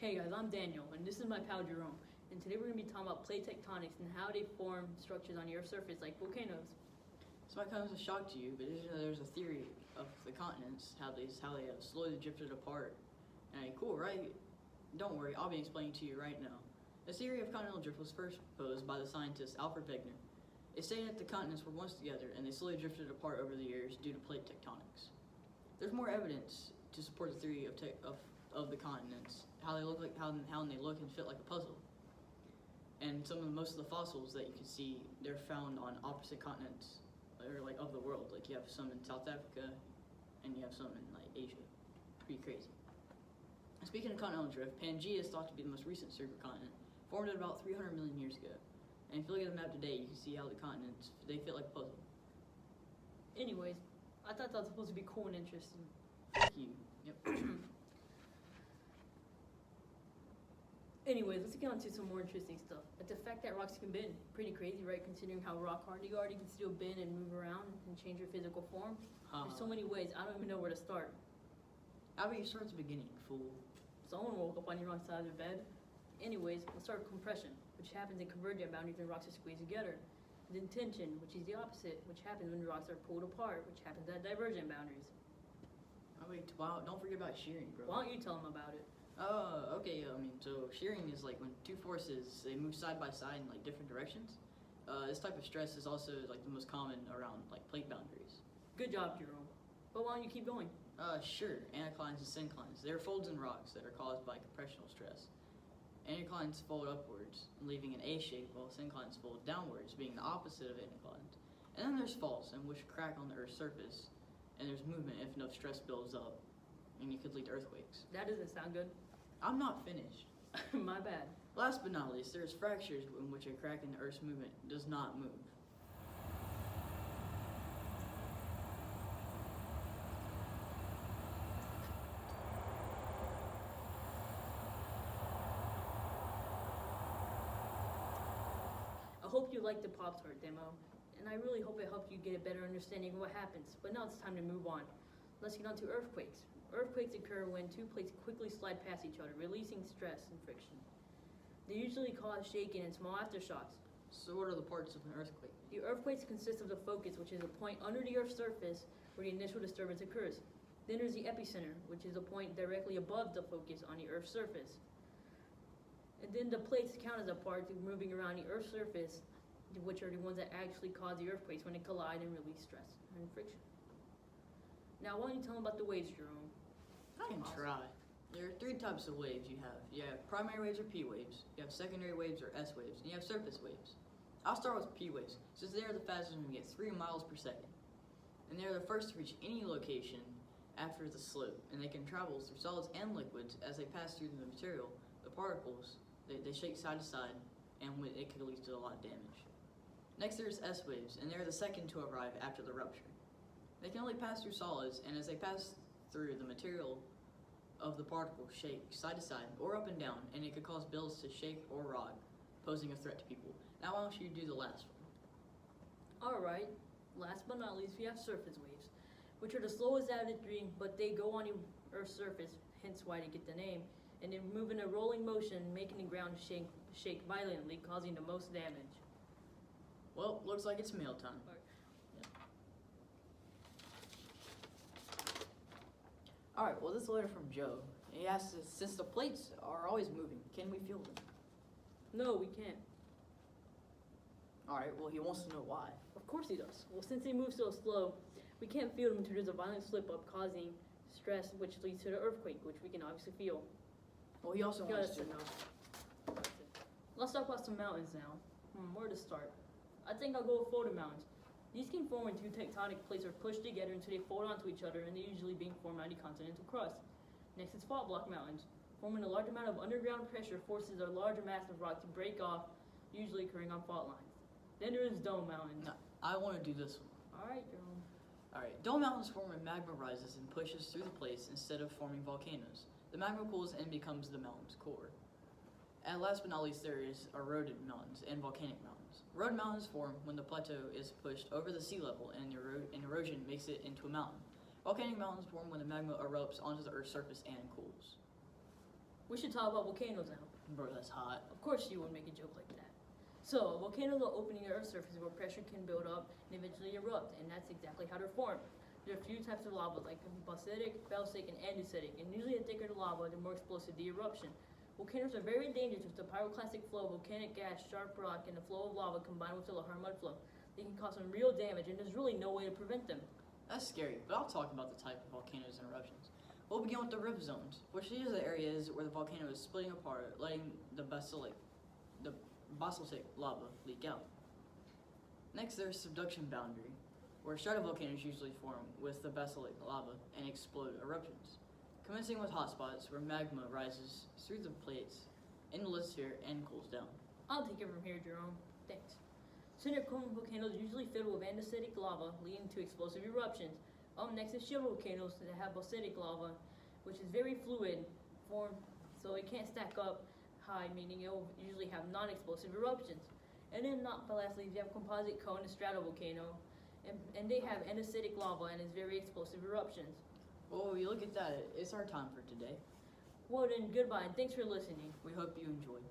Hey guys, I'm Daniel, and this is my pal Jerome. And today we're going to be talking about plate tectonics and how they form structures on the Earth's surface like volcanoes. This might come as a shock to you, but did you know there's a theory of the continents, how they have slowly drifted apart. And cool, right? Don't worry, I'll be explaining to you right now. The theory of continental drift was first proposed by the scientist Alfred Wegener. It stated that the continents were once together and they slowly drifted apart over the years due to plate tectonics. There's more evidence to support the theory of the continents, how they look like, how they look and fit like a puzzle. And most of the fossils that you can see, they're found on opposite continents, or like of the world. Like you have some in South Africa, and you have some in like Asia. Pretty crazy. And speaking of continental drift, Pangaea is thought to be the most recent supercontinent, formed at about 300 million years ago. And if you look at the map today, you can see how the continents, they fit like a puzzle. Anyways, I thought that was supposed to be cool and interesting. Thank you. Yep. Anyways, let's get on to some more interesting stuff. But the fact that rocks can bend, pretty crazy, right? Considering how rock hard they are, they can still bend and move around and change their physical form. There's so many ways, I don't even know where to start. How about you start at the beginning, fool? Someone woke up on the wrong side of the bed. Anyways, let's start with compression, which happens in convergent boundaries when rocks are squeezed together. Then tension, which is the opposite, which happens when rocks are pulled apart, which happens at divergent boundaries. Oh wait, wow, don't forget about shearing, bro. Why don't you tell them about it? Oh, okay. So shearing is like when two forces, they move side by side in like different directions. This type of stress is also like the most common around like plate boundaries. Good job, Jerome. But why don't you keep going? Sure. Anticlines and synclines. They are folds in rocks that are caused by compressional stress. Anticlines fold upwards, leaving an A shape, while synclines fold downwards, being the opposite of anticlines. And then there's faults, in which crack on the Earth's surface, and there's movement if enough stress builds up, and it could lead to earthquakes. That doesn't sound good. I'm not finished. My bad. Last but not least, there's fractures in which a crack in the Earth's movement does not move. I hope you liked the Pop-Tart demo, and I really hope it helped you get a better understanding of what happens. But now it's time to move on. Let's get on to earthquakes. Earthquakes occur when two plates quickly slide past each other, releasing stress and friction. They usually cause shaking and small aftershocks. So what are the parts of an earthquake? The earthquakes consist of the focus, which is a point under the Earth's surface where the initial disturbance occurs. Then there's the epicenter, which is a point directly above the focus on the Earth's surface. And then the plates count as a part moving around the Earth's surface, which are the ones that actually cause the earthquakes when they collide and release stress and friction. Now, why don't you tell them about the waves, Jerome? I can try. There are three types of waves you have. You have primary waves or P waves, you have secondary waves or S waves, and you have surface waves. I'll start with P waves, since they are the fastest when we get 3 miles per second. And they are the first to reach any location after the slope, and they can travel through solids and liquids as they pass through the material. The particles, they shake side to side, and it could lead to a lot of damage. Next there's S waves, and they're the second to arrive after the rupture. They can only pass through solids, and as they pass through, the material of the particle shake side to side or up and down, and it could cause buildings to shake or rot, posing a threat to people. Now why don't you do the last one? Alright, last but not least, we have surface waves, which are the slowest out of the three, but they go on the Earth's surface, hence why they get the name, and they move in a rolling motion, making the ground shake violently, causing the most damage. Well, looks like it's mail time. Alright, well, this is a letter from Joe. He asks us, since the plates are always moving, can we feel them? No, we can't. Alright, well, he wants to know why. Of course he does. Well, since they move so slow, we can't feel them until there's a violent slip-up causing stress, which leads to the earthquake, which we can obviously feel. Well, he also wants to know. Let's talk about some mountains now. Where to start? I think I'll go with folded mountains. These can form when two tectonic plates are pushed together until they fold onto each other, and they're usually being formed on the continental crust. Next is fault block mountains. Forming a large amount of underground pressure forces a larger mass of rock to break off, usually occurring on fault lines. Then there is dome mountains. No, I want to do this one. Alright, Jerome. Alright, dome mountains form when magma rises and pushes through the plates instead of forming volcanoes. The magma cools and becomes the mountain's core. And last but not least, there is eroded mountains and volcanic mountains. Eroded mountains form when the plateau is pushed over the sea level and erosion makes it into a mountain. Volcanic mountains form when the magma erupts onto the Earth's surface and cools. We should talk about volcanoes now. Bro, that's hot. Of course you would make a joke like that. So, volcanoes are opening Earth's surface where pressure can build up and eventually erupt, and that's exactly how they're formed. There are a few types of lava, like basaltic, felsic, and andesitic, and usually the thicker the lava, the more explosive the eruption. Volcanoes are very dangerous with the pyroclastic flow of volcanic gas, sharp rock, and the flow of lava combined with the Lahar mud flow. They can cause some real damage, and there's really no way to prevent them. That's scary, but I'll talk about the type of volcanoes and eruptions. We'll begin with the rift zones, which these are the areas where the volcano is splitting apart, letting the basaltic lava leak out. Next, there's subduction boundary, where stratovolcanoes usually form with the basaltic lava and explode eruptions, commencing with hotspots where magma rises through the plates in the lithosphere and cools down. I'll take it from here, Jerome. Thanks. Cinder cone volcanoes usually filled with andesitic lava, leading to explosive eruptions. Next is shield volcanoes that have basaltic lava, which is very fluid form, so it can't stack up high, meaning it will usually have non-explosive eruptions. And then, not lastly, you have composite cone and stratovolcano, and they have andesitic lava and it's very explosive eruptions. Well, when we look at that, it's our time for today. Well then, goodbye, and thanks for listening. We hope you enjoyed.